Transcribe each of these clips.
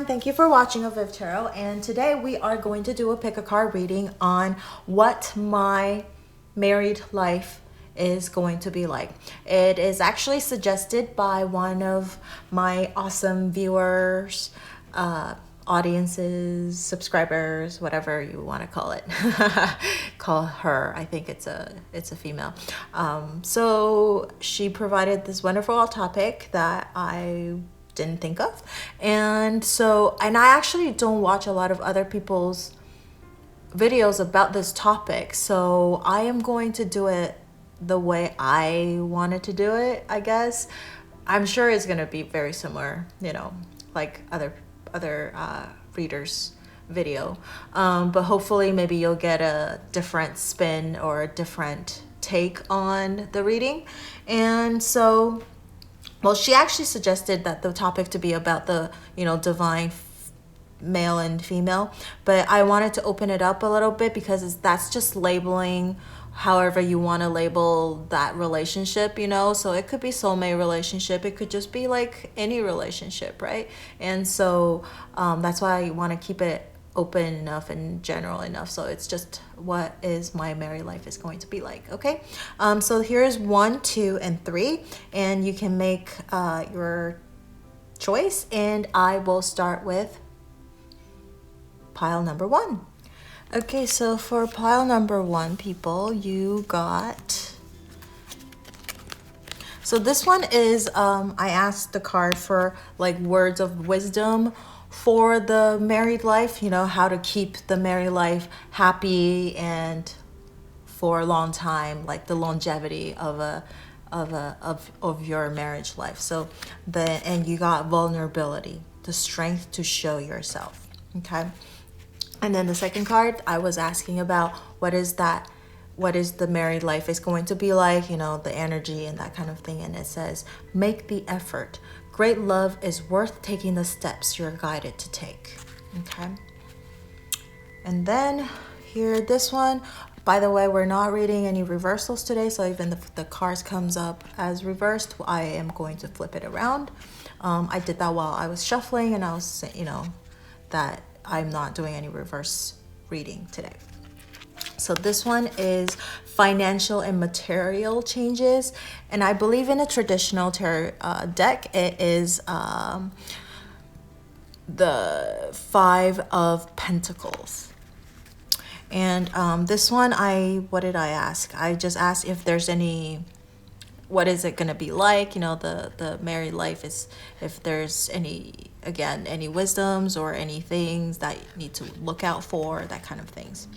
thank you for watching avivTarot, and today we are going to do a pick a card reading on what my married life is going to be like. It is actually suggested by one of my awesome viewers, audiences, subscribers, whatever you want to call it. Call her, I think it's a female. So she provided this wonderful topic that I didn't think of, and I actually don't watch a lot of other people's videos about this topic, so I am going to do it the way I wanted to do it. I guess I'm sure it's gonna be very similar, like other readers video, but hopefully maybe you'll get a different spin or a different take on the reading. And so, well, she actually suggested that the topic to be about the, divine male and female, but I wanted to open it up a little bit because that's just labeling however you want to label that relationship, so it could be soulmate relationship, it could just be like any relationship, right? And so that's why I want to keep it open enough and general enough, so it's just what is my married life is going to be like. Okay, so here's 1, 2, and 3, and you can make your choice, and I will start with pile number 1. Okay, so for pile number 1, people, you got, so this one is I asked the card for like words of wisdom for the married life, how to keep the married life happy and for a long time, like the longevity of your marriage life. So and you got vulnerability, the strength to show yourself. Okay, and then the second card I was asking about what is the married life is going to be like, the energy and that kind of thing, and it says make the effort. Great love is worth taking the steps you're guided to take. Okay. And then here, this one, by the way, we're not reading any reversals today, so even if the cards comes up as reversed, I am going to flip it around. I did that while I was shuffling, and I was saying, that I'm not doing any reverse reading today. So this one is financial and material changes, and I believe in a traditional tarot deck it is the 5 of Pentacles. And this one, what did I ask? I just asked if there's any, what is it going to be like, the married life, is if there's any wisdoms or any things that you need to look out for, that kind of things.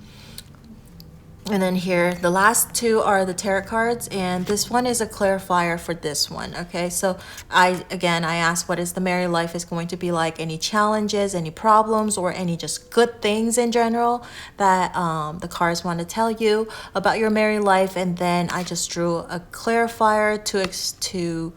And then here, the last 2 are the tarot cards, and this one is a clarifier for this one. Okay, so I asked what is the married life is going to be like, any challenges, any problems, or any just good things in general that the cards want to tell you about your married life. And then I just drew a clarifier to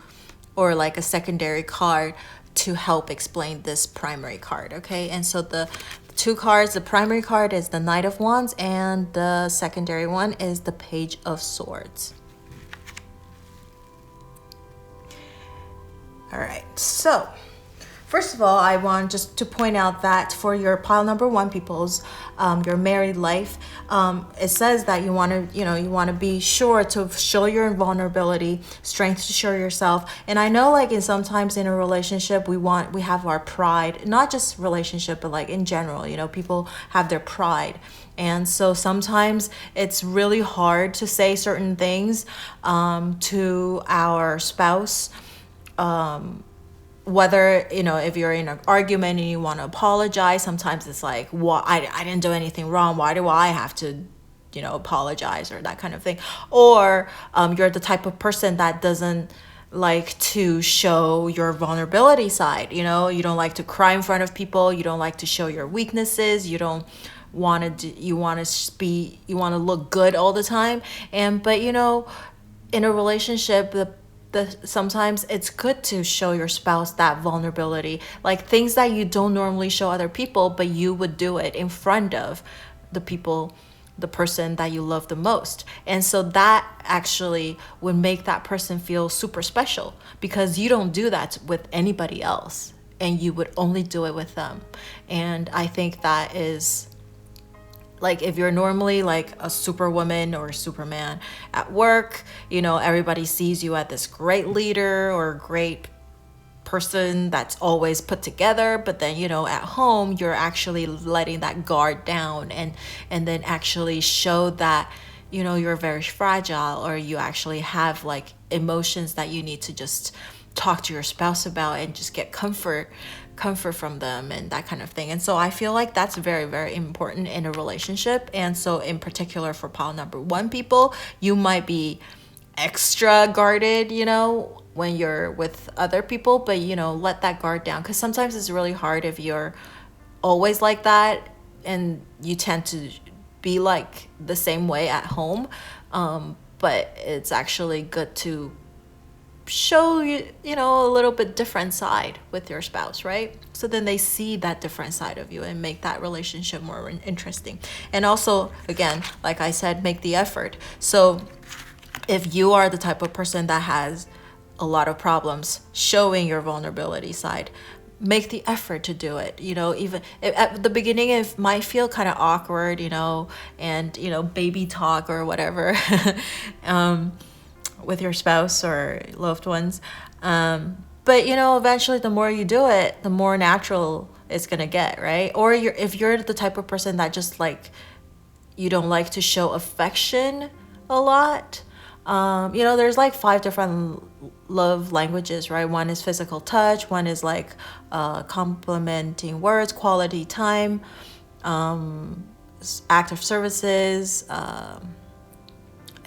or like a secondary card to help explain this primary card. Okay, and so the 2 cards, the primary card is the Knight of Wands, and the secondary one is the Page of Swords. All right, so first of all, I want just to point out that for your pile number 1, people's your married life, it says that you want to be sure to show your vulnerability, strength to show yourself. And I know, like, sometimes in a relationship we have our pride, not just relationship, but like in general, people have their pride. And so sometimes it's really hard to say certain things to our spouse, whether, if you're in an argument and you want to apologize, sometimes it's like, well, I didn't do anything wrong. Why do I have to, apologize, or that kind of thing? Or you're the type of person that doesn't like to show your vulnerability side. You don't like to cry in front of people. You don't like to show your weaknesses. You don't want to you want to look good all the time. But in a relationship, sometimes it's good to show your spouse that vulnerability, like things that you don't normally show other people, but you would do it in front of the person that you love the most. And so that actually would make that person feel super special, because you don't do that with anybody else. and you would only do it with them. And I think that is, like, if you're normally like a superwoman or superman at work, you know, everybody sees you as this great leader or great person that's always put together, but then, you know, at home you're actually letting that guard down and then actually show that, you know, you're very fragile, or you actually have like emotions that you need to just talk to your spouse about and just get comfort from them and that kind of thing. And so I feel like that's very, very important in a relationship. And so in particular for pile number 1 people, you might be extra guarded, you know, when you're with other people, but, you know, let that guard down, because sometimes it's really hard if you're always like that and you tend to be like the same way at home. But it's actually good to show you know, a little bit different side with your spouse, right? So then they see that different side of you and make that relationship more interesting. And also, again, like I said, make the effort. So if you are the type of person that has a lot of problems showing your vulnerability side, make the effort to do it. You know, even if at the beginning it might feel kind of awkward, you know, and, you know, baby talk or whatever with your spouse or loved ones. But, you know, eventually the more you do it, the more natural it's gonna get, right? Or if you're the type of person that just like, you don't like to show affection a lot, you know, there's like 5 different love languages, right? One is physical touch, one is like complimenting words, quality time, act of services,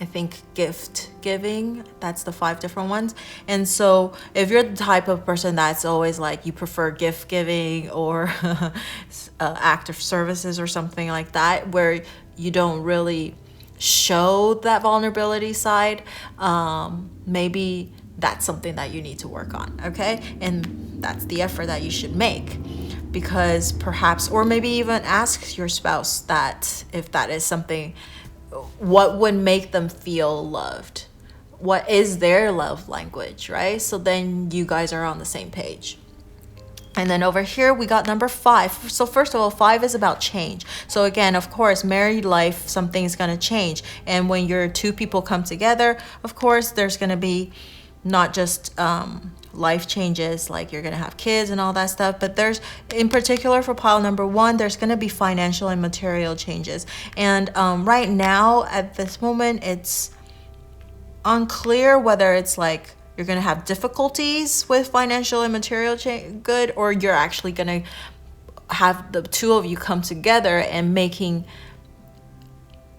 I think gift giving. That's the 5 different ones. And so if you're the type of person that's always like, you prefer gift giving or act of services or something like that, where you don't really show that vulnerability side, maybe that's something that you need to work on, okay? And that's the effort that you should make, because perhaps, or maybe even ask your spouse that, if that is something, what would make them feel loved? What is their love language, right? So then you guys are on the same page. And then over here, we got number 5. So first of all, 5 is about change. So again, of course, married life, something's going to change. And when your 2 people come together, of course, there's going to be not just life changes, like you're going to have kids and all that stuff, but there's, in particular for pile number 1, there's going to be financial and material changes. And right now, at this moment, it's unclear whether it's like you're going to have difficulties with financial and material good, or you're actually going to have the 2 of you come together and making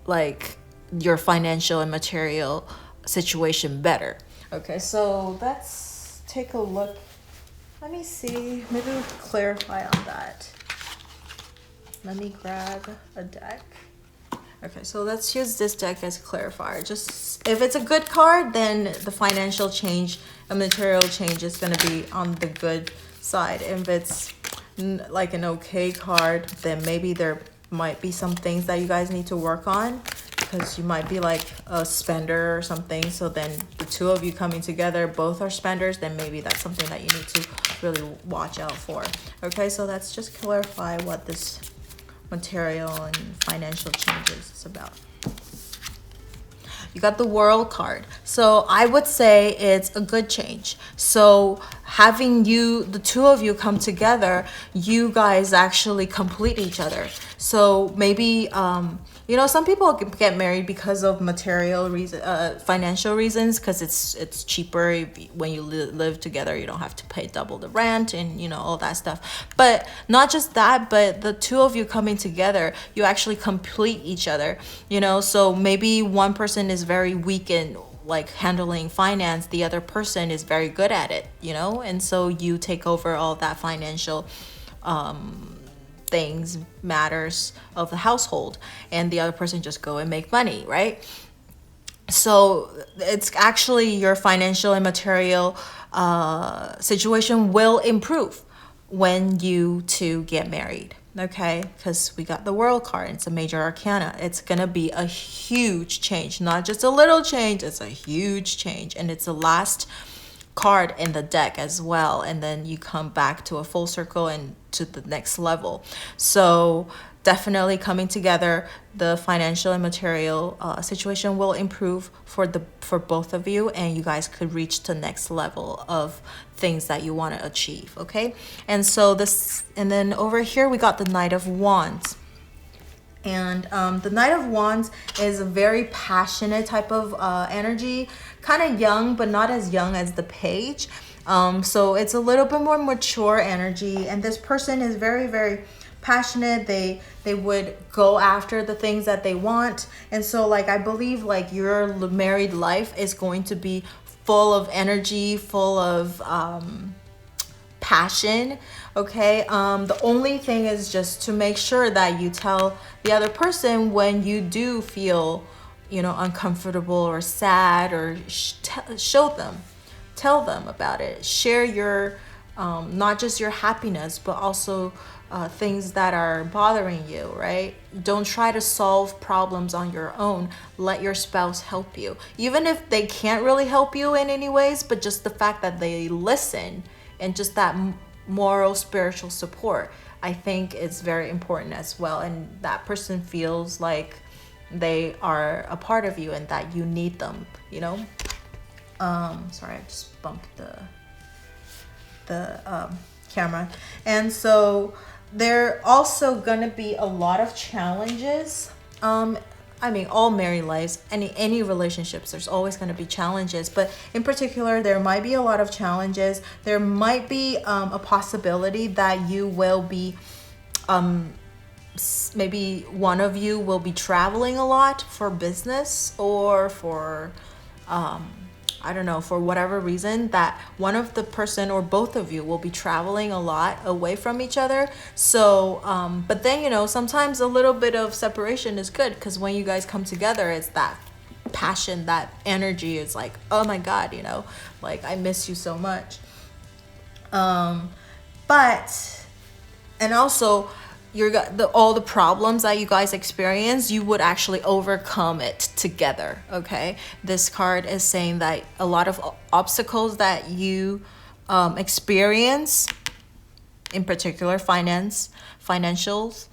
like your financial and material situation better. Okay, so let's take a look. Let me see. Maybe we can clarify on that. Let me grab a deck. Okay, so let's use this deck as a clarifier. Just if it's a good card, then the financial change and material change is going to be on the good side. If it's like an okay card, then maybe there might be some things that you guys need to work on, because you might be like a spender or something. So then the 2 of you coming together, both are spenders, then maybe that's something that you need to really watch out for. Okay, so let's just clarify what this material and financial changes is about. You got the World card. So I would say it's a good change. So having the 2 of you come together, you guys actually complete each other. So maybe, you know, some people get married because of material financial reasons, because it's cheaper when you live together. You don't have to pay double the rent and, you know, all that stuff. But not just that, but the 2 of you coming together, you actually complete each other, you know. So maybe one person is very weak in like handling finance, the other person is very good at it, you know, and so you take over all that financial things, matters of the household, and the other person just go and make money, right? So it's actually your financial and material situation will improve when you 2 get married, okay? Because we got the World card. It's a major arcana. It's gonna be a huge change, not just a little change. It's a huge change, and it's the last card in the deck as well, and then you come back to a full circle and to the next level. So definitely coming together, the financial and material situation will improve for both of you, and you guys could reach the next level of things that you want to achieve. Okay, and so this, and then over here we got the Knight of Wands. And the Knight of Wands is a very passionate type of energy, kind of young, but not as young as the Page. So it's a little bit more mature energy, and this person is very, very passionate. They would go after the things that they want. And so like I believe like your married life is going to be full of energy, full of passion. Okay, the only thing is just to make sure that you tell the other person when you do feel, you know, uncomfortable or sad, or tell them about it. Share your not just your happiness, but also things that are bothering you, right? Don't try to solve problems on your own. Let your spouse help you, even if they can't really help you in any ways, but just the fact that they listen, and just that moral, spiritual support, I think is very important as well. And that person feels like they are a part of you and that you need them, you know? Sorry, I just bumped the camera. And so there also gonna be a lot of challenges. I mean, all married lives, any relationships, there's always going to be challenges, but in particular, there might be a lot of challenges. There might be a possibility that you will be, maybe one of you will be traveling a lot for business, or for, I don't know, for whatever reason, that one of the person or both of you will be traveling a lot away from each other. So, but then, you know, sometimes a little bit of separation is good, because when you guys come together, it's that passion, that energy is like, oh my God, you know, like I miss you so much. But, and also, all the problems that you guys experience, you would actually overcome it together. Okay, this card is saying that a lot of obstacles that you experience, in particular financials,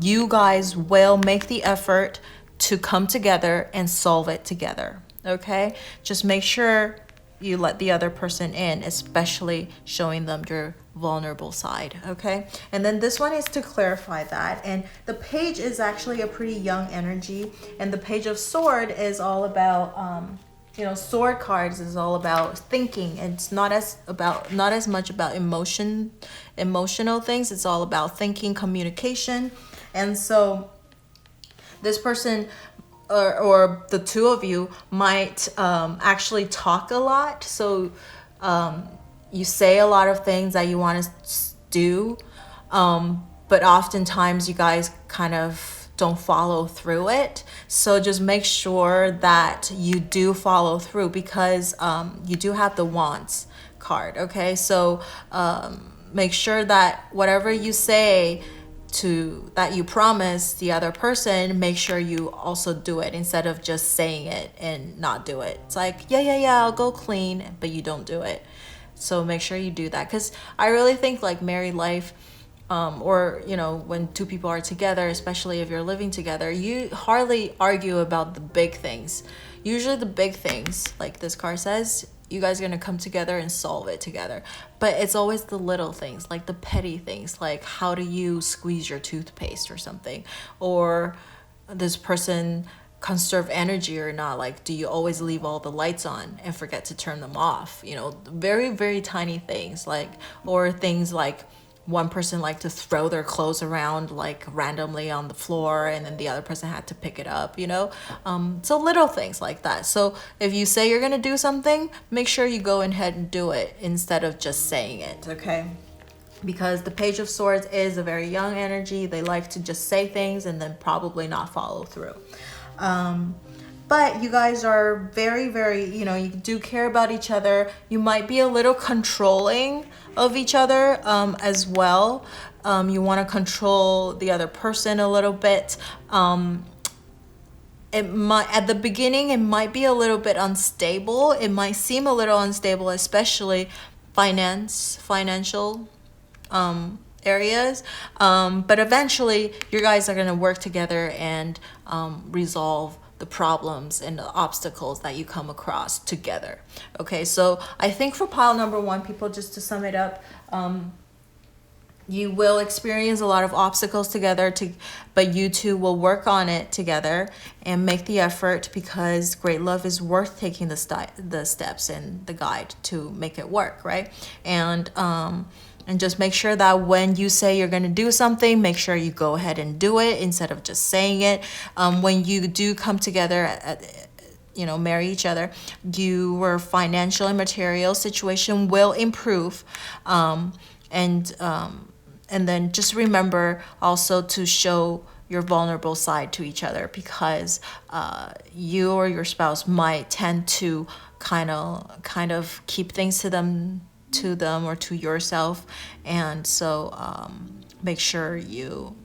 you guys will make the effort to come together and solve it together. Okay, just make sure you let the other person in, especially showing them your vulnerable side. Okay, and then this one is to clarify that, and the Page is actually a pretty young energy, and the Page of Sword is all about you know, sword cards is all about thinking. It's not as much about emotional things. It's all about thinking, communication. And so this person or the two of you might actually talk a lot. So you say a lot of things that you want to do, but oftentimes you guys kind of don't follow through it. So just make sure that you do follow through, because you do have the Wands card. Okay, so make sure that whatever you say that you promise the other person, make sure you also do it, instead of just saying it and not do it. It's like, yeah, I'll go clean, but you don't do it. So make sure you do that, because I really think like married life, or you know, when two people are together, especially if you're living together, you hardly argue about the big things. Usually the big things, like this card says, you guys are gonna come together and solve it together. But it's always the little things, like the petty things, like how do you squeeze your toothpaste or something, or this person conserve energy or not, like do you always leave all the lights on and forget to turn them off, you know, very, very tiny things, like, or things like one person liked to throw their clothes around like randomly on the floor, and then the other person had to pick it up, you know. So little things like that. So if you say you're gonna do something, make sure you go ahead and do it instead of just saying it. Okay, because the Page of Swords is a very young energy. They like to just say things and then probably not follow through. But you guys are very, very, you know, you do care about each other. You might be a little controlling of each other as well. You want to control the other person a little bit. And it might, at the beginning, it might be a little bit unstable. It might seem a little unstable, especially financial areas. But eventually, you guys are going to work together and resolve the problems and the obstacles that you come across together. Okay, so I think for pile number 1, people, just to sum it up, you will experience a lot of obstacles together, but you two will work on it together and make the effort, because great love is worth taking the steps and the guide to make it work, right? And just make sure that when you say you're going to do something, make sure you go ahead and do it instead of just saying it. When you do come together, marry each other, your financial and material situation will improve. And then just remember also to show your vulnerable side to each other, because you or your spouse might tend to kind of keep things to them or to yourself. And so make sure you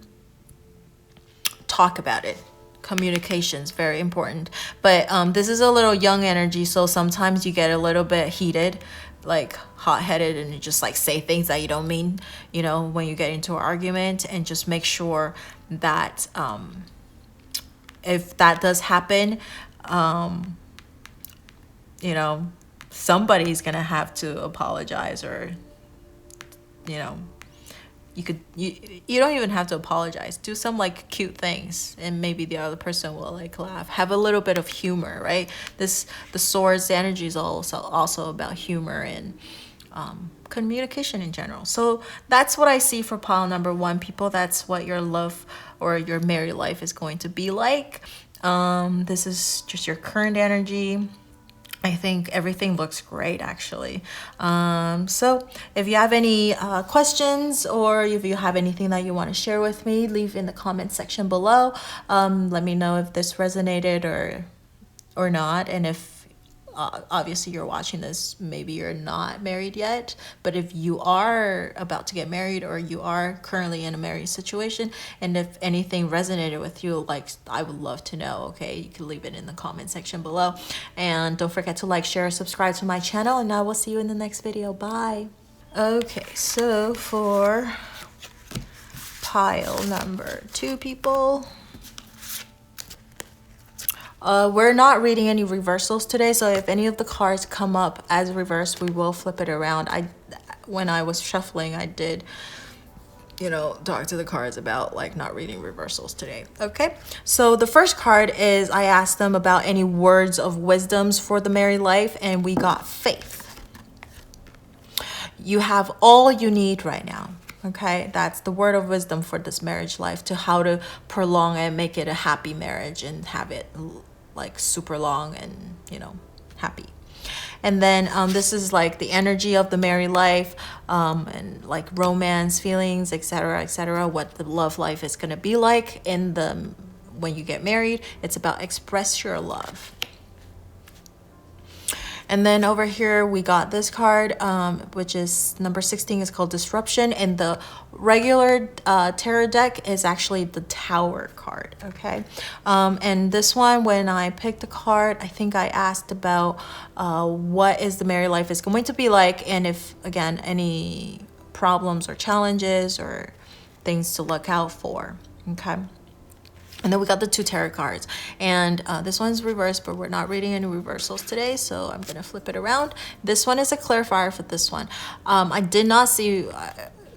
talk about it. Communication is very important. But this is a little young energy, so sometimes you get a little bit heated, like hot-headed, and you just like say things that you don't mean, when you get into an argument. And just make sure that if that does happen, somebody's gonna have to apologize, or you don't even have to apologize. Do some like cute things, and maybe the other person will like laugh. Have a little bit of humor, right? The Swords energy is also about humor and communication in general. So that's what I see for pile number 1, people. That's what your love or your married life is going to be like. This is just your current energy. I think everything looks great, actually. So if you have any questions, or if you have anything that you want to share with me, leave in the comment section below. Let me know if this resonated or not. And if obviously you're watching this, maybe you're not married yet, but if you are about to get married, or you are currently in a married situation, and if anything resonated with you, like, I would love to know. Okay, you can leave it in the comment section below, and don't forget to like, share, subscribe to my channel, and I will see you in the next video. Bye. Okay, so for pile number 2, people, we're not reading any reversals today, so if any of the cards come up as reversed, we will flip it around. When I was shuffling, I did, talk to the cards about like not reading reversals today. Okay, so the first card is, I asked them about any words of wisdoms for the married life, and we got faith. You have all you need right now. Okay, that's the word of wisdom for this marriage life, to how to prolong and make it a happy marriage and have it like super long and happy. And then this is like the energy of the married life, and like romance, feelings, etc., what the love life is going to be like when you get married. It's about express your love. And then over here, we got this card, which is number 16, is called Disruption. And the regular tarot deck is actually the Tower card, okay? And this one, when I picked the card, I think I asked about what is the married life is going to be like, and if, again, any problems or challenges or things to look out for, okay? And then we got the 2 tarot cards, and this one's reversed, but we're not reading any reversals today, so I'm gonna flip it around. This one is a clarifier for this one. I did not see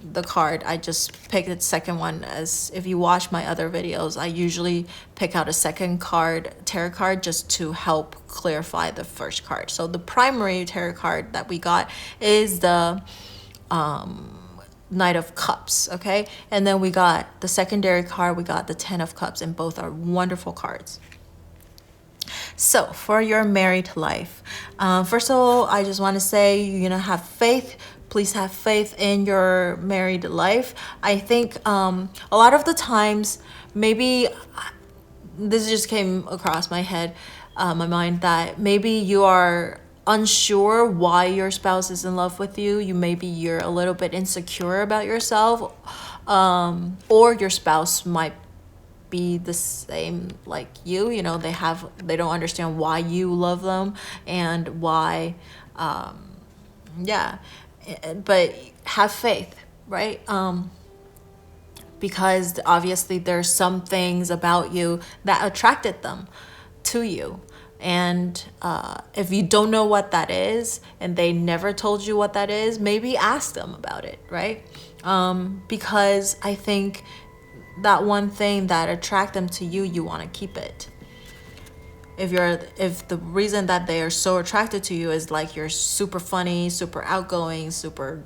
the card. I just picked the second one. As if you watch my other videos, I usually pick out a second tarot card, just to help clarify the first card. So the primary tarot card that we got is the Knight of Cups, okay? And then we got the secondary card, we got the 10 of Cups, and both are wonderful cards. So for your married life, first of all, I just want to say, have faith. Please have faith in your married life. I think a lot of the times, maybe this just came across my mind, that maybe you are unsure why your spouse is in love with you. Maybe you're a little bit insecure about yourself, or your spouse might be the same like you. You know, they don't understand why you love them and why, but have faith, right? Because obviously there's some things about you that attracted them to you. And if you don't know what that is and they never told you what that is, maybe ask them about it, right? Because I think that one thing that attract them to you, you want to keep it. If the reason that they are so attracted to you is like you're super funny, super outgoing, super,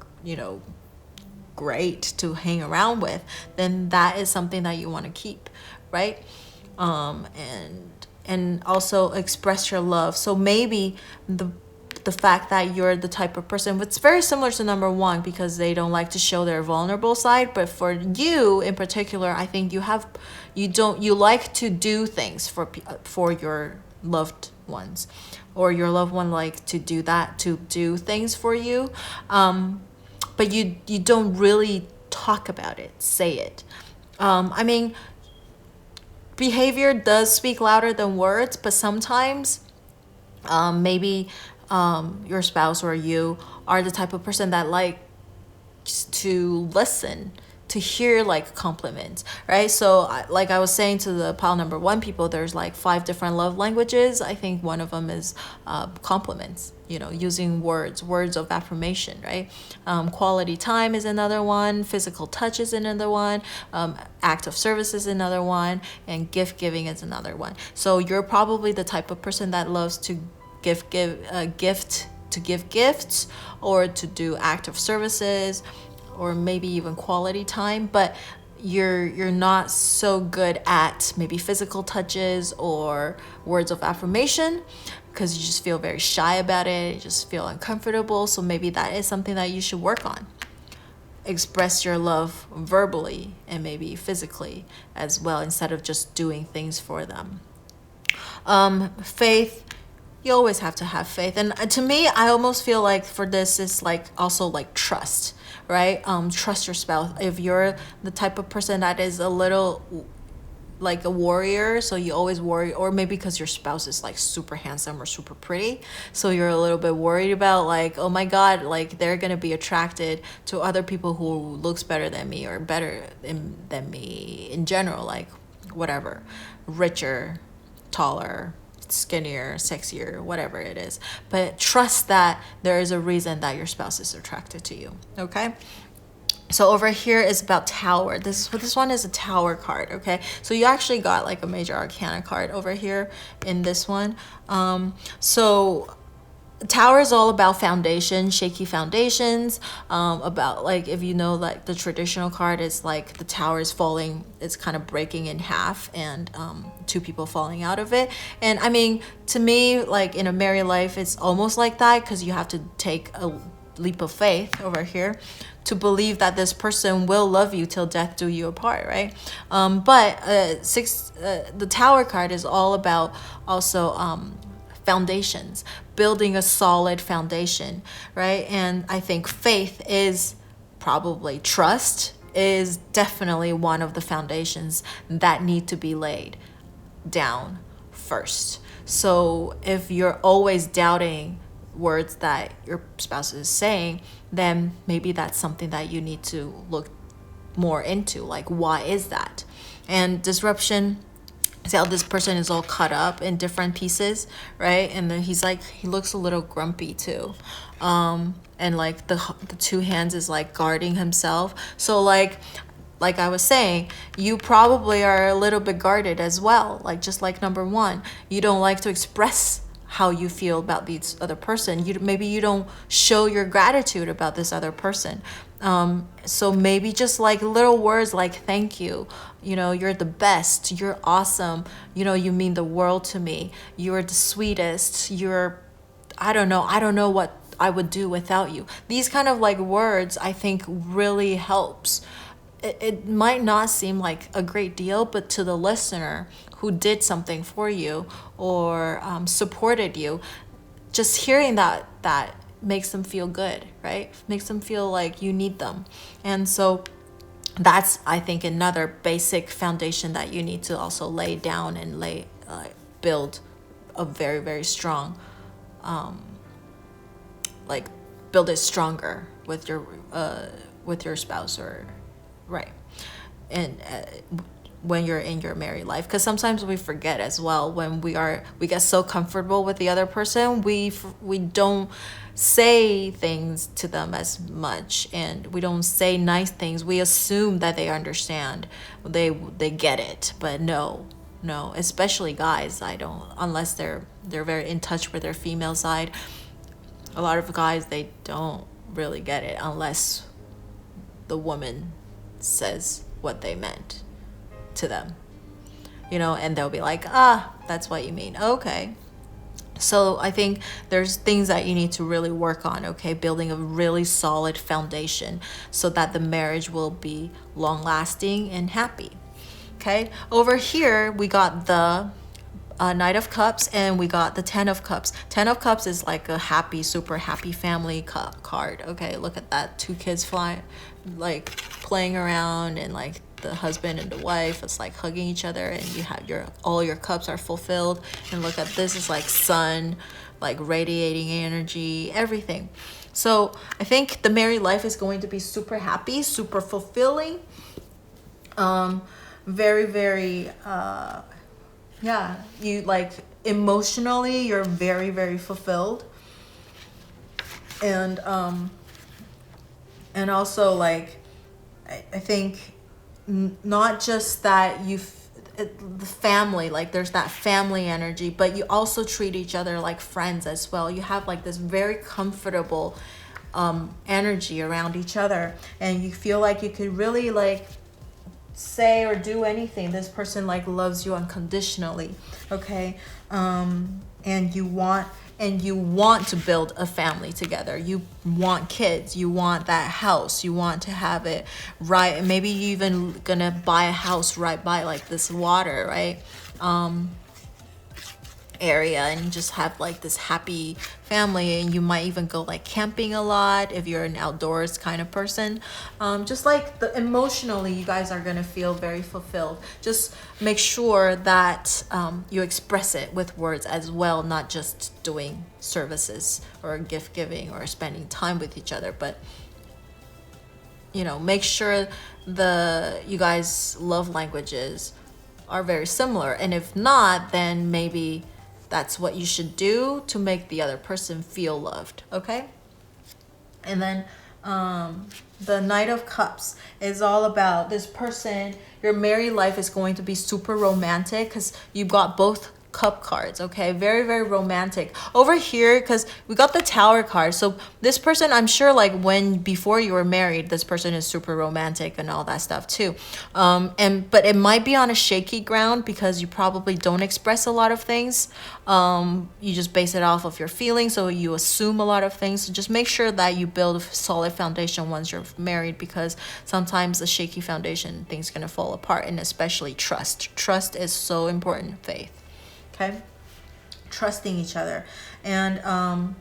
great to hang around with, then that is something that you want to keep, right? And also express your love. So maybe the fact that you're the type of person, it's very similar to number one, because they don't like to show their vulnerable side. But for you in particular, I think you like to do things for your loved ones, or your loved one like to do things for you. But you don't really talk about it, say it. I mean, behavior does speak louder than words, but sometimes maybe your spouse or you are the type of person that likes to listen, to hear like compliments, right? So like I was saying to the pile number one people, there's like 5 different love languages. I think one of them is compliments, using words of affirmation, right? Quality time is another one, physical touch is another one, act of service is another one, and gift giving is another one. So you're probably the type of person that loves to give gifts, or to do act of services, or maybe even quality time, but you're not so good at maybe physical touches or words of affirmation, because you just feel very shy about it, you just feel uncomfortable. So maybe that is something that you should work on. Express your love verbally and maybe physically as well, instead of just doing things for them. Faith, you always have to have faith. And to me, I almost feel like for this, it's like also like trust, right? Trust your spouse. If you're the type of person that is a little like a warrior, so you always worry, or maybe because your spouse is like super handsome or super pretty, so you're a little bit worried about like, oh my God, like they're gonna be attracted to other people who looks better than me, or better than me in general, like whatever, richer, taller, skinnier, sexier, whatever it is. But trust that there is a reason that your spouse is attracted to you, okay? So over here is about Tower. This one is a Tower card, okay? So you actually got like a Major Arcana card over here in this one. So Tower is all about foundation, shaky foundations, about like, if you know, like the traditional card is like the tower is falling, it's kind of breaking in half, and 2 people falling out of it. And I mean, to me, like in a married life, it's almost like that, because you have to take a leap of faith over here to believe that this person will love you till death do you apart, right? But the Tower card is all about also foundations, building a solid foundation, right? And I think faith is probably, trust is definitely one of the foundations that need to be laid down first. So if you're always doubting words that your spouse is saying, then maybe that's something that you need to look more into, like why is that? And disruption, see how this person is all cut up in different pieces, right? And then he looks a little grumpy too, and like the 2 hands is like guarding himself. So like I was saying, you probably are a little bit guarded as well, like just like number one, you don't like to express how you feel about this other person. Maybe you don't show your gratitude about this other person. So maybe just like little words like thank you, you're the best, you're awesome, you mean the world to me, you're the sweetest, I don't know what I would do without you. These kind of like words I think really helps. It might not seem like a great deal, but to the listener who did something for you or supported you, just hearing that makes them feel good, right? Makes them feel like you need them. And so that's, I think, another basic foundation that you need to also lay down and build a very, very strong, like build it stronger with your spouse, or right. And when you're in your married life, because sometimes we forget as well, when we get so comfortable with the other person, we don't say things to them as much, and we don't say nice things. We assume that they understand, they get it, but no, especially guys. I don't, unless they're very in touch with their female side. A lot of guys, they don't really get it unless the woman says what they meant to them, and they'll be like, that's what you mean, okay. So I think there's things that you need to really work on, okay, building a really solid foundation so that the marriage will be long lasting and happy. Okay, over here we got the Knight of Cups, and we got the Ten of Cups. Ten of Cups is like a happy, super happy family card. Okay, look at that, 2 kids flying, like playing around, and like the husband and the wife is like hugging each other, and you have all your cups are fulfilled. And look at this, is like sun, like radiating energy, everything. So I think the married life is going to be super happy, super fulfilling, very, very you like emotionally you're very, very fulfilled, and also like I think not just that the family, like there's that family energy, but you also treat each other like friends as well. You have like this very comfortable energy around each other, and you feel like you could really like say or do anything. This person like loves you unconditionally, okay? And you want to build a family together. You want kids, you want that house, you want to have it right. Maybe you even gonna buy a house right by like this water, right? Area, and just have like this happy family. And you might even go like camping a lot if you're an outdoors kind of person. Just like emotionally you guys are gonna feel very fulfilled. Just make sure that you express it with words as well, not just doing services or gift giving or spending time with each other, but make sure you guys love languages are very similar. And if not, then maybe that's what you should do to make the other person feel loved, okay? And then the Knight of Cups is all about this person. Your married life is going to be super romantic because you've got both cup cards, okay? Very, very romantic. Over here, because we got the Tower card, so this person, I'm sure like before you were married, this person is super romantic and all that stuff too. But it might be on a shaky ground because you probably don't express a lot of things. You just base it off of your feelings, so you assume a lot of things. So just make sure that you build a solid foundation once you're married, because sometimes the shaky foundation, things gonna fall apart. And especially trust. Trust is so important. Faith. Okay, trusting each other. And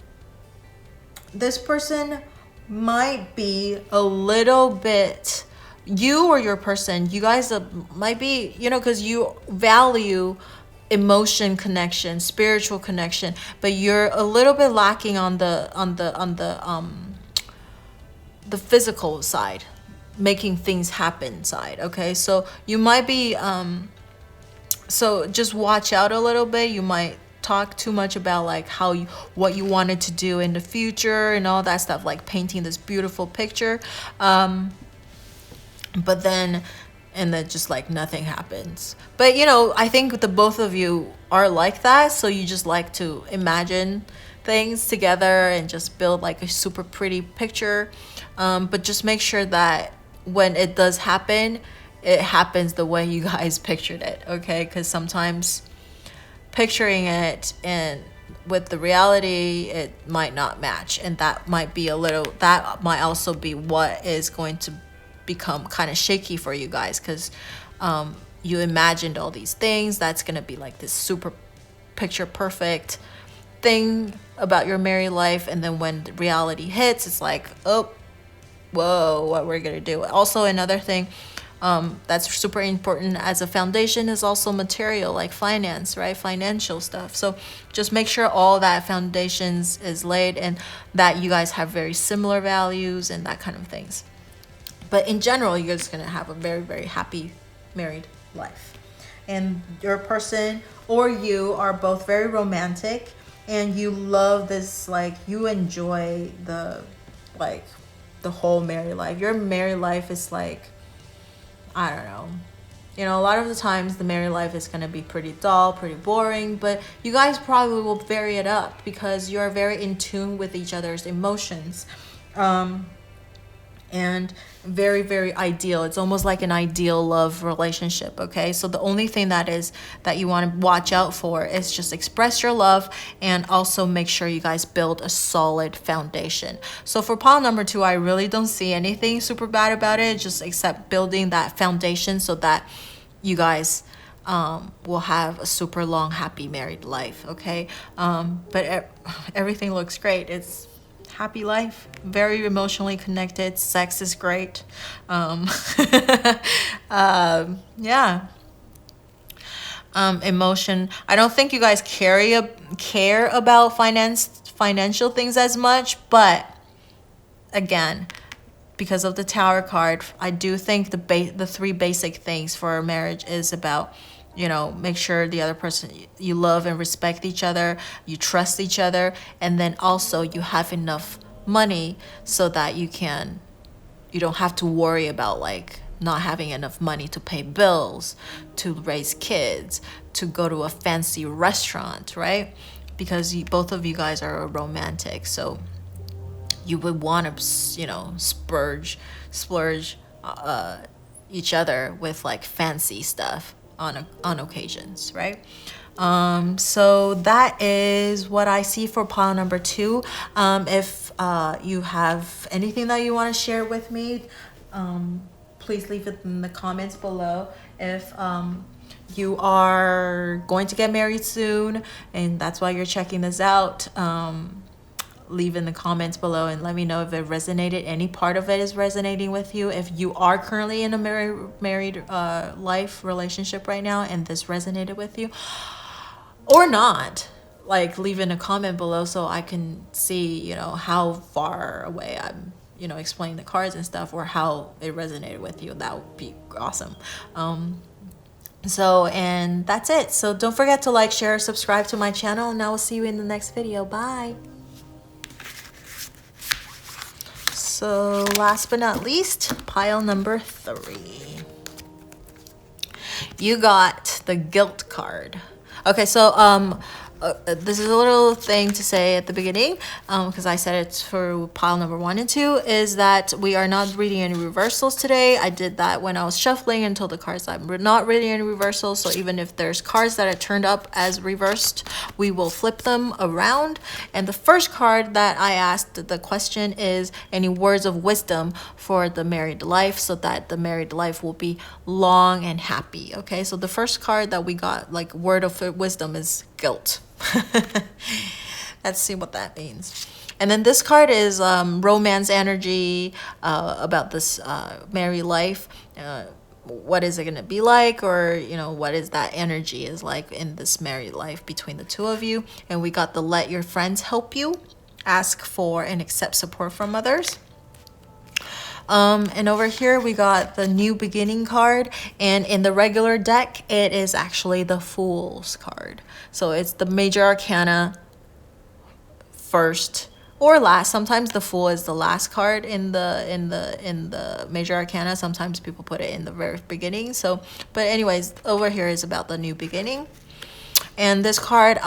this person might be a little bit, you or your person, you guys might be, because you value emotion connection, spiritual connection, but you're a little bit lacking on the physical side, making things happen side. Okay, so you might be so just watch out a little bit. You might talk too much about like what you wanted to do in the future and all that stuff, like painting this beautiful picture, but then just like nothing happens. But I think the both of you are like that, so you just like to imagine things together and just build like a super pretty picture, but just make sure that when it does happen, it happens the way you guys pictured it, okay? Because sometimes picturing it and with the reality, it might not match, and that might also be what is going to become kind of shaky for you guys, because you imagined all these things. That's gonna be like this super picture perfect thing about your married life, and then when the reality hits, it's like, oh, what we're gonna do. Also, another thing that's super important as a foundation is also material, like finance, right? Financial stuff. So just make sure all that foundations is laid and that you guys have very similar values and that kind of things. But in general, you're just gonna have a very, very happy married life. And your person or you are both very romantic, and you love this, like, you enjoy the whole married life. Your married life is like, I don't know, you know, a lot of the times the married life is going to be pretty dull, pretty boring, but you guys probably will vary it up because you're very in tune with each other's emotions. And very, very ideal. It's almost like an ideal love relationship, okay? So the only thing that you want to watch out for is just express your love and also make sure you guys build a solid foundation. So for pile number 2, I really don't see anything super bad about it, just except building that foundation so that you guys will have a super long, happy married life, okay? But everything looks great. It's happy life, very emotionally connected, sex is great. Emotion, I don't think you guys care about financial things as much, but again, because of the Tower card, I do think the 3 basic things for a marriage is about, you know, make sure the other person, you love and respect each other, you trust each other, and then also you have enough money so that you don't have to worry about like not having enough money to pay bills, to raise kids, to go to a fancy restaurant, right? Because both of you guys are romantic, so you would want to, you know, splurge each other with like fancy stuff on occasions, right? So that is what I see for pile number 2. If you have anything that you want to share with me, please leave it in the comments below. If you are going to get married soon and that's why you're checking this out, leave in the comments below and let me know if it resonated, any part of it is resonating with you. If you are currently in a married life relationship right now and this resonated with you or not, like leave in a comment below so I can see, you know, how far away I'm, you know, explaining the cards and stuff, or how it resonated with you. That would be awesome. And that's it. So don't forget to like, share, subscribe to my channel, and I will see you in the next video. Bye. So last but not least, pile number 3. You got the guilt card. Okay, so this is a little thing to say at the beginning, because I said it's for pile number 1 and 2, is that we are not reading any reversals today. I did that when I was shuffling and told the cards I'm not reading any reversals. So even if there's cards that are turned up as reversed, we will flip them around. And the first card that I asked the question is any words of wisdom for the married life, so that the married life will be long and happy. Okay, so the first card that we got, like word of wisdom, is guilt. Let's see what that means. And then this card is romance energy, about this married life. What is it going to be like, or, you know, what is that energy is like in this married life between the two of you. And we got the let your friends help you, ask for and accept support from others. And over here we got the new beginning card, and in the regular deck it is actually the Fool's card. So it's the major arcana first or last. Sometimes the Fool is the last card in the major arcana. Sometimes people put it in the very beginning. So, but anyways, over here is about the new beginning. And this card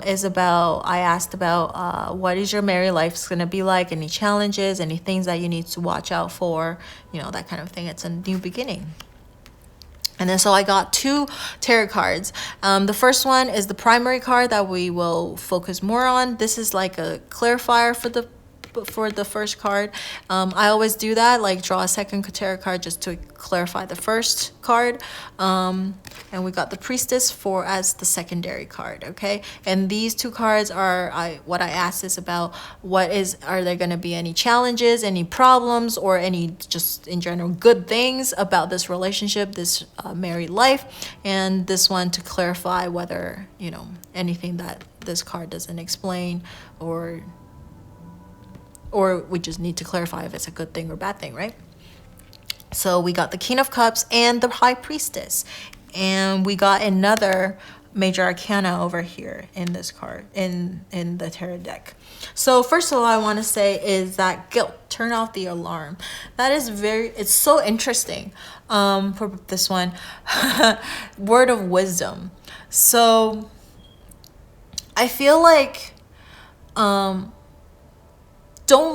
is about, I asked about what is your married life going to be like, any challenges, any things that you need to watch out for, you know, that kind of thing. It's a new beginning. And then so I got 2 tarot cards. The first one is the primary card that we will focus more on. This is like a clarifier for the for the first card. I always do that, like draw a second tarot card just to clarify the first card. And we got the Priestess as the secondary card, okay? And these two cards are what I asked is about are there going to be any challenges, any problems, or any just in general good things about this relationship, this married life, and this one to clarify whether, anything that this card doesn't explain, or we just need to clarify if it's a good thing or bad thing, right? So we got the King of Cups and the High Priestess. And we got another major arcana over here in this card, in the tarot deck. So first of all, I want to say is that guilt. Turn off the alarm. That is it's so interesting for this one. Word of wisdom. So I feel like don't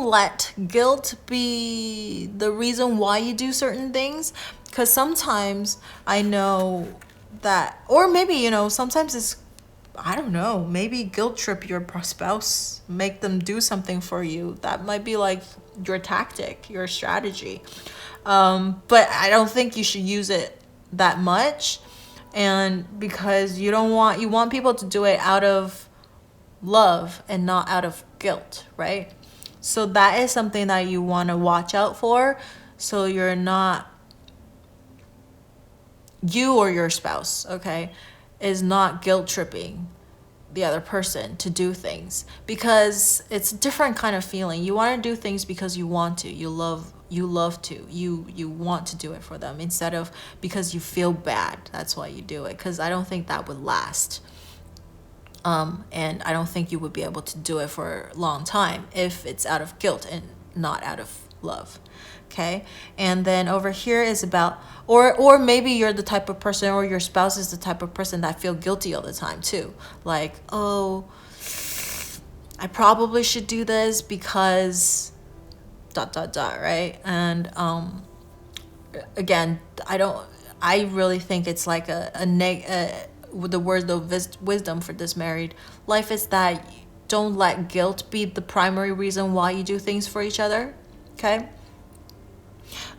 let guilt be the reason why you do certain things, because sometimes I know that, or maybe, sometimes it's, I don't know, maybe guilt trip your spouse, make them do something for you. That might be like your tactic, your strategy. But I don't think you should use it that much. And because you want people to do it out of love and not out of guilt, right? So that is something that you want to watch out for. So you're not, you or your spouse, okay, is not guilt tripping the other person to do things, because it's a different kind of feeling. You want to do things because you want to, you love to, you want to do it for them, instead of because you feel bad. That's why you do it, because I don't think that would last. And I don't think you would be able to do it for a long time if it's out of guilt and not out of love. Okay. And then over here is about, or maybe you're the type of person, or your spouse is the type of person that feel guilty all the time too. Like, oh, I probably should do this because ... right? And again, I really think it's like the word of wisdom for this married life is that don't let guilt be the primary reason why you do things for each other. Okay.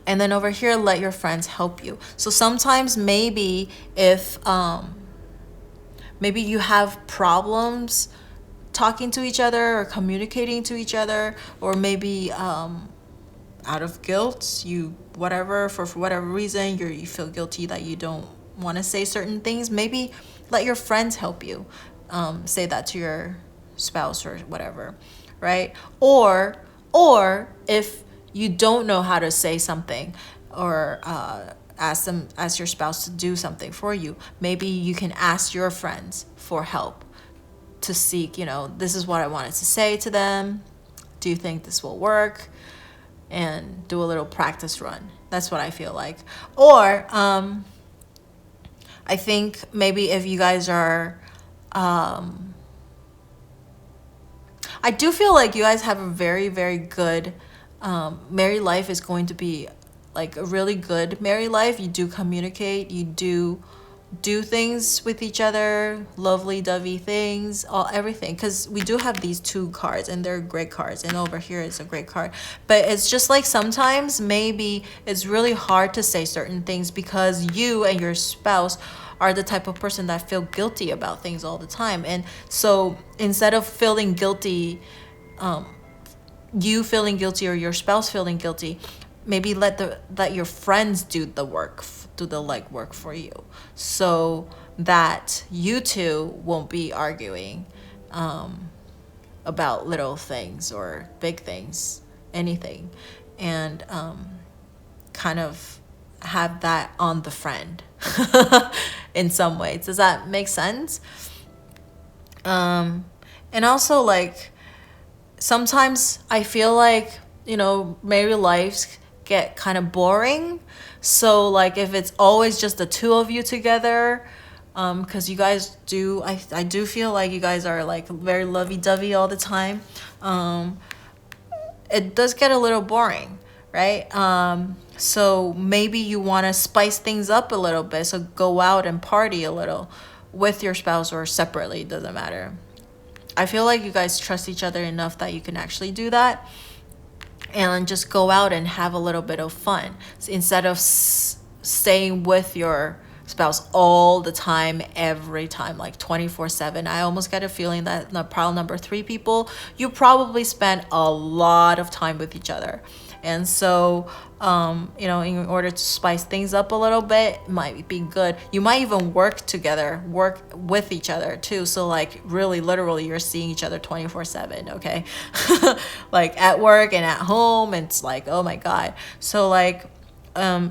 And then over here, let your friends help you. So sometimes maybe if maybe you have problems talking to each other or communicating to each other, or maybe out of guilt, for whatever reason you feel guilty that you don't want to say certain things, maybe let your friends help you say that to your spouse or whatever, right? Or if you don't know how to say something, or ask your spouse to do something for you, maybe you can ask your friends for help to seek, this is what I wanted to say to them. Do you think this will work? And do a little practice run. That's what I feel like. Or I think maybe if you guys are, I do feel like you guys have a very, very good married life. Is going to be like a really good married life. You do communicate, you do things with each other, lovely dovey things, everything, because we do have these two cards and they're great cards, and over here is a great card. But it's just like sometimes maybe it's really hard to say certain things because you and your spouse are the type of person that feel guilty about things all the time. And so instead of feeling guilty, you feeling guilty or your spouse feeling guilty, maybe let your friends do the work, do the legwork for you, so that you two won't be arguing about little things or big things, anything, and kind of have that on the friend in some way. Does that make sense? And also, like, sometimes I feel like, married lives get kind of boring. So like if it's always just the two of you together, because you guys do, I do feel like you guys are like very lovey-dovey all the time, it does get a little boring, right? So maybe you want to spice things up a little bit, so go out and party a little with your spouse or separately, doesn't matter. I feel like you guys trust each other enough that you can actually do that and just go out and have a little bit of fun. So instead of staying with your spouse all the time, every time, like 24/7. I almost get a feeling that the pile number 3 people, you probably spend a lot of time with each other. And so, in order to spice things up a little bit, it might be good. You might even work together, work with each other too. So like really, literally, you're seeing each other 24/7, okay? Like at work and at home, and it's like, oh my God. So like,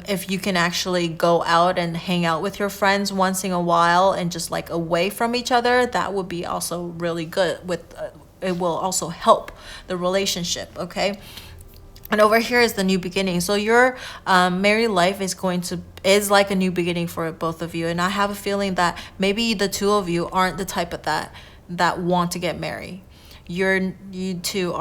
if you can actually go out and hang out with your friends once in a while and just like away from each other, that would be also really good. It will also help the relationship, okay? And over here is the new beginning. So your married life is like a new beginning for both of you. And I have a feeling that maybe the two of you aren't the type of that want to get married. You two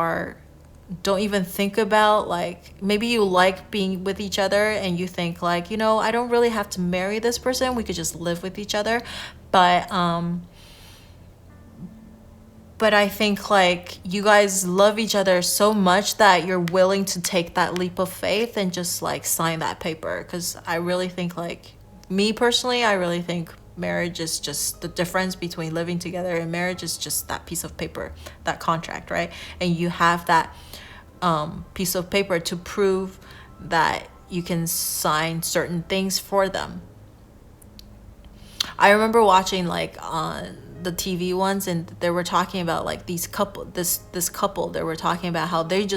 don't even think about, like, maybe you like being with each other and you think like, I don't really have to marry this person. We could just live with each other. But I think like you guys love each other so much that you're willing to take that leap of faith and just like sign that paper. Because I really think, like, me personally, I really think marriage is just the difference between living together and marriage is just that piece of paper, that contract, right? And you have that piece of paper to prove that you can sign certain things for them. I remember watching like on the TV ones, and they were talking about like this couple, they were talking about how they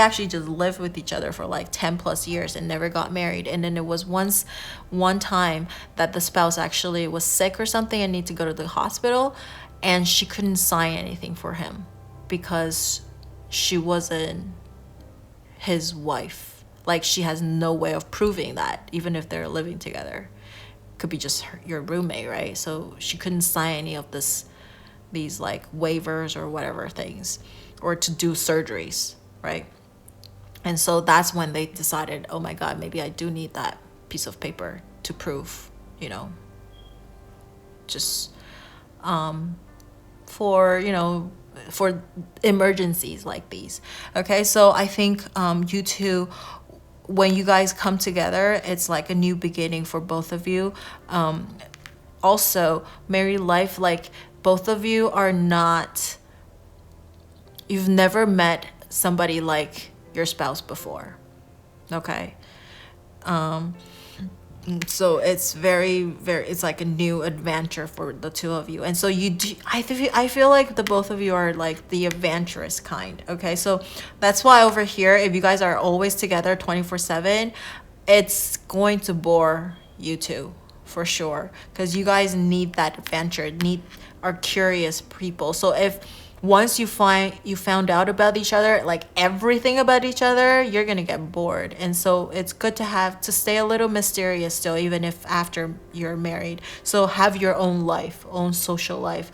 actually just lived with each other for like 10 plus years and never got married. And then it was one time that the spouse actually was sick or something and need to go to the hospital, and she couldn't sign anything for him because she wasn't his wife. Like, she has no way of proving that, even if they're living together. Could be just your roommate, right? So she couldn't sign any of these like waivers or whatever things, or to do surgeries, right? And so that's when they decided, oh my God, maybe I do need that piece of paper to prove, just for emergencies like these. Okay, so I think you two, when you guys come together, it's like a new beginning for both of you. Also, married life, like, both of you you've never met somebody like your spouse before, okay? So it's it's like a new adventure for the two of you. And so I feel like the both of you are like the adventurous kind, okay? So that's why over here, if you guys are always together 24/7, it's going to bore you two for sure, because you guys need that adventure, are curious people. So if once you found out about each other, like everything about each other, you're gonna get bored. And so it's good to stay a little mysterious still, even if after you're married. So have your own life, own social life,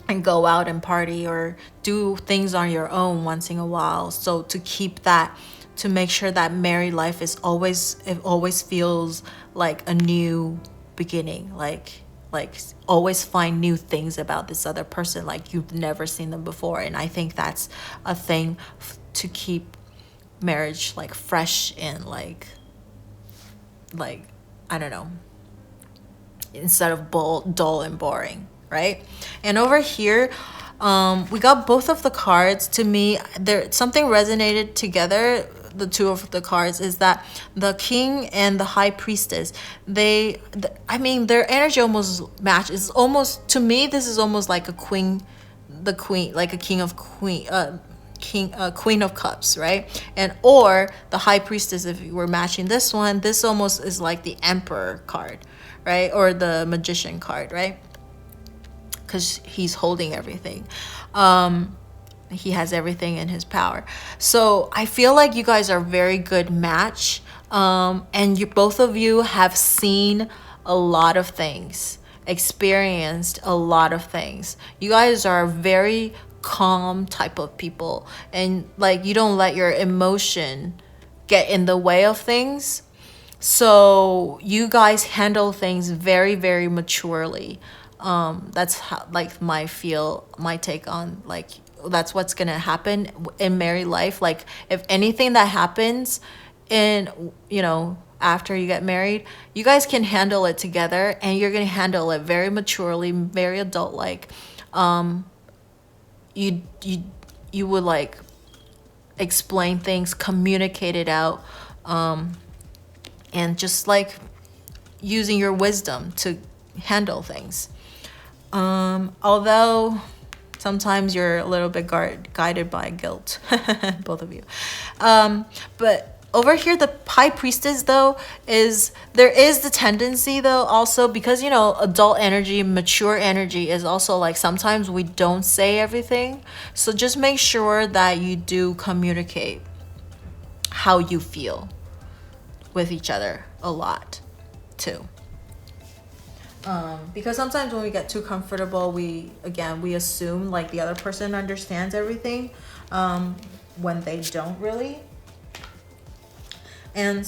and go out and party or do things on your own once in a while. So to make sure that married life always feels like a new beginning, like always find new things about this other person, like you've never seen them before. And I think that's a thing to keep marriage like fresh and like I don't know, instead of dull and boring, right? And over here, we got both of the cards. To me, something resonated together. The two of the cards is that the king and the high priestess, their energy almost match. It's almost, to me, this is almost like queen of cups, right? And or the high priestess, if you were matching this one, this almost is like the emperor card, right? Or the magician card, right? Because he's holding everything. He has everything in his power. So I feel like you guys are a very good match. And both of you have seen a lot of things, experienced a lot of things. You guys are very calm type of people. And like, you don't let your emotion get in the way of things. So you guys handle things very, very maturely. That's how, like, my take on, like, that's what's gonna happen in married life. Like, if anything that happens in, you know, after you get married, you guys can handle it together, and you're gonna handle it very maturely, very adult like. You would, like, explain things, communicate it out, and just, like, using your wisdom to handle things. Although sometimes you're a little bit guided by guilt, both of you. But over here, the High Priestess, though, there is the tendency, though, also, because, you know, adult energy, mature energy is also, like, sometimes we don't say everything. So just make sure that you do communicate how you feel with each other a lot, too. Because sometimes when we get too comfortable, we assume, like, the other person understands everything, when they don't really. And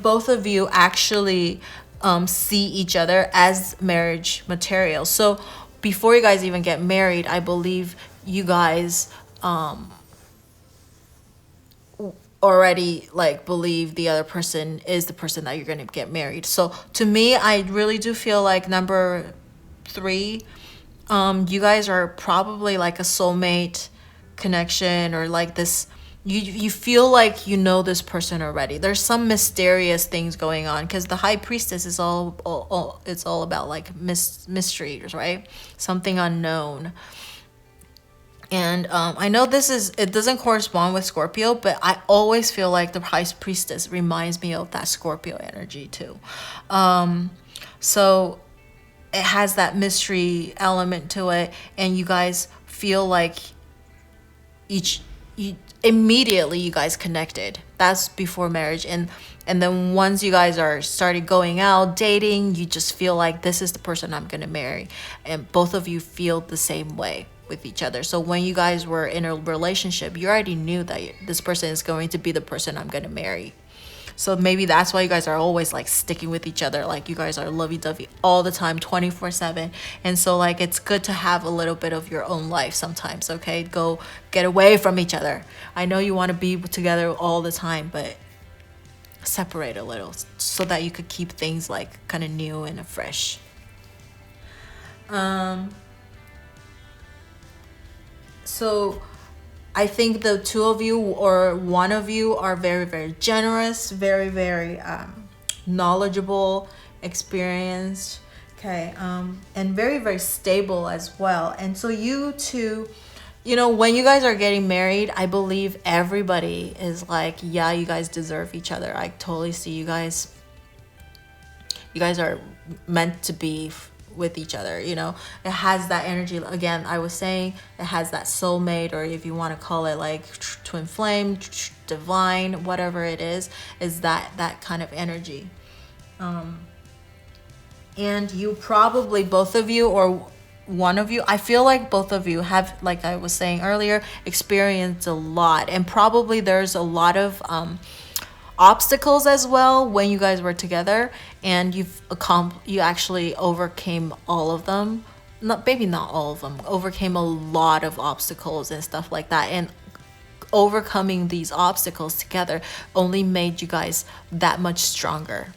both of you actually see each other as marriage material. So before you guys even get married, I believe you guys already, like, believe the other person is the person that you're going to get married. So to me, I really do feel like number 3, you guys are probably like a soulmate connection, or like this. You feel like you know this person already. There's some mysterious things going on, because the High Priestess is it's all about, like, mysteries, right? Something unknown. And I know it doesn't correspond with Scorpio, but I always feel like the High Priestess reminds me of that Scorpio energy too. So it has that mystery element to it, and you guys feel like immediately you guys connected. That's before marriage, and then once you guys started going out, dating, you just feel like this is the person I'm gonna marry, and both of you feel the same way with each other. So when you guys were in a relationship, you already knew that this person is going to be the person I'm gonna marry. So maybe that's why you guys are always, like, sticking with each other. Like, you guys are lovey-dovey all the time, 24/7. And so, like, it's good to have a little bit of your own life sometimes, okay? Go get away from each other. I know you want to be together all the time, but separate a little so that you could keep things, like, kind of new and fresh. So I think the two of you or one of you are very, very generous, very, very knowledgeable, experienced, okay, and very, very stable as well. And so you two, you know, when you guys are getting married, I believe everybody is like, yeah, you guys deserve each other. I totally see you guys. You guys are meant to be with each other, you know. It has that energy. Again, I was saying it has that soulmate, or if you want to call it, like, twin flame, divine, whatever it is that kind of energy. And you probably, both of you or one of you, I feel like both of you have, like I was saying earlier, experienced a lot, and probably there's a lot of obstacles as well when you guys were together, and you actually overcame all of them. Maybe not all of them, overcame a lot of obstacles and stuff like that, and overcoming these obstacles together only made you guys that much stronger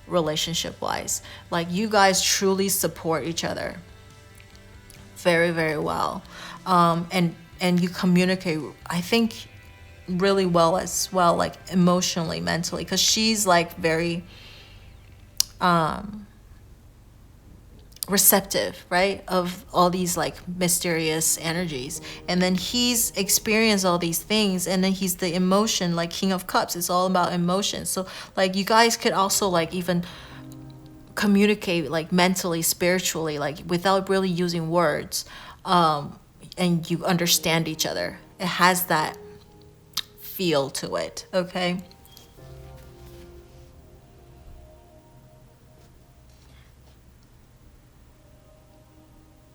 relationship wise. Like, you guys truly support each other very, very well, and you communicate, I think, really well as well, like, emotionally, mentally, because she's, like, very receptive, right, of all these, like, mysterious energies, and then he's experienced all these things, and then he's the emotion, like, King of Cups. It's all about emotion. So, like, you guys could also, like, even communicate, like, mentally, spiritually, like, without really using words, and you understand each other. It has that feel to it, okay?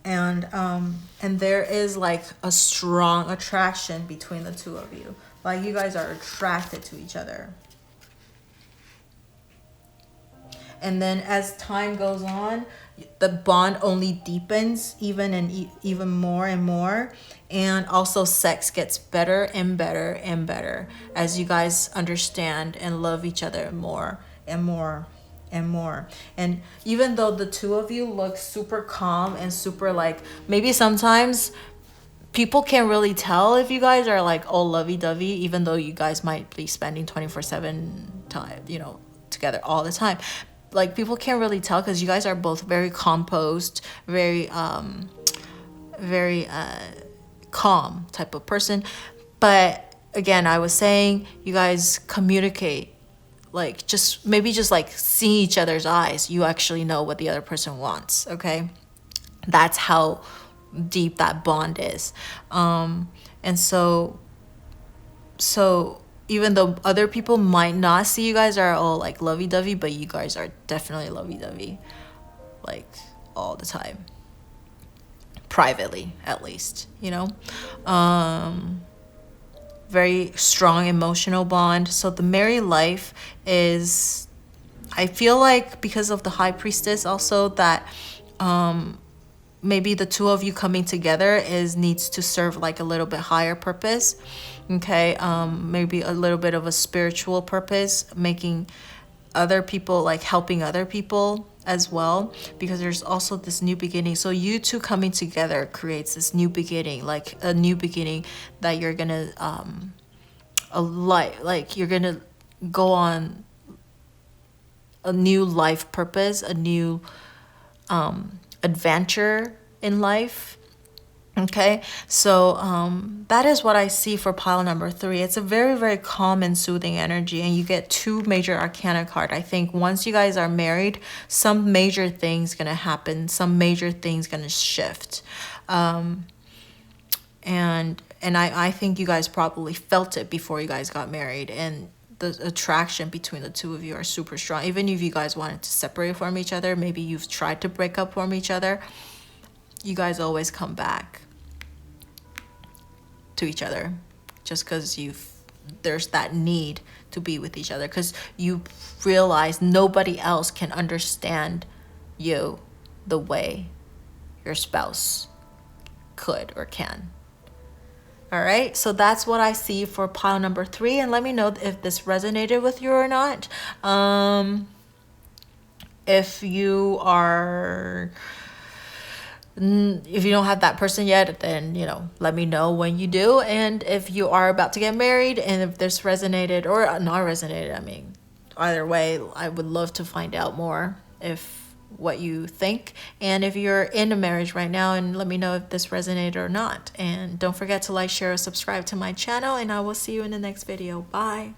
And there is, like, a strong attraction between the two of you. Like, you guys are attracted to each other. And then as time goes on, the bond only deepens even more and more. And also sex gets better and better and better as you guys understand and love each other more and more and more. And even though the two of you look super calm and super like, maybe sometimes people can't really tell if you guys are like all lovey-dovey, even though you guys might be spending 24/7 time, you know, together all the time. Like people can't really tell because you guys are both very composed, very calm type of person. But again, I was saying you guys communicate, like just like seeing each other's eyes, you actually know what the other person wants. Okay, that's how deep that bond is. And so even though other people might not see you guys are all like lovey-dovey, but you guys are definitely lovey-dovey, like all the time, privately at least, you know. Very strong emotional bond. So the married life is, I feel like because of the High Priestess also, that maybe the two of you coming together needs to serve like a little bit higher purpose. Okay, maybe a little bit of a spiritual purpose, making other people, like helping other people as well, because there's also this new beginning. So you two coming together creates this new beginning, like a new beginning that you're gonna you're gonna go on a new life purpose, a new adventure in life. Okay, so that is what I see for pile number 3. It's a very, very calm and soothing energy, and you get 2 major arcana card. I think once you guys are married, some major things gonna happen, some major things gonna shift, and I think you guys probably felt it before you guys got married, and the attraction between the two of you are super strong. Even if you guys wanted to separate from each other, maybe you've tried to break up from each other, you guys always come back to each other just because there's that need to be with each other, because you realize nobody else can understand you the way your spouse could or can. All right, so that's what I see for pile number 3, and let me know if this resonated with you or not. If you don't have that person yet, then, you know, let me know when you do. And if you are about to get married, and if this resonated or not resonated, I mean, either way, I would love to find out more what you think. And if you're in a marriage right now, and let me know if this resonated or not. And don't forget to like, share, or subscribe to my channel, and I will see you in the next video. Bye.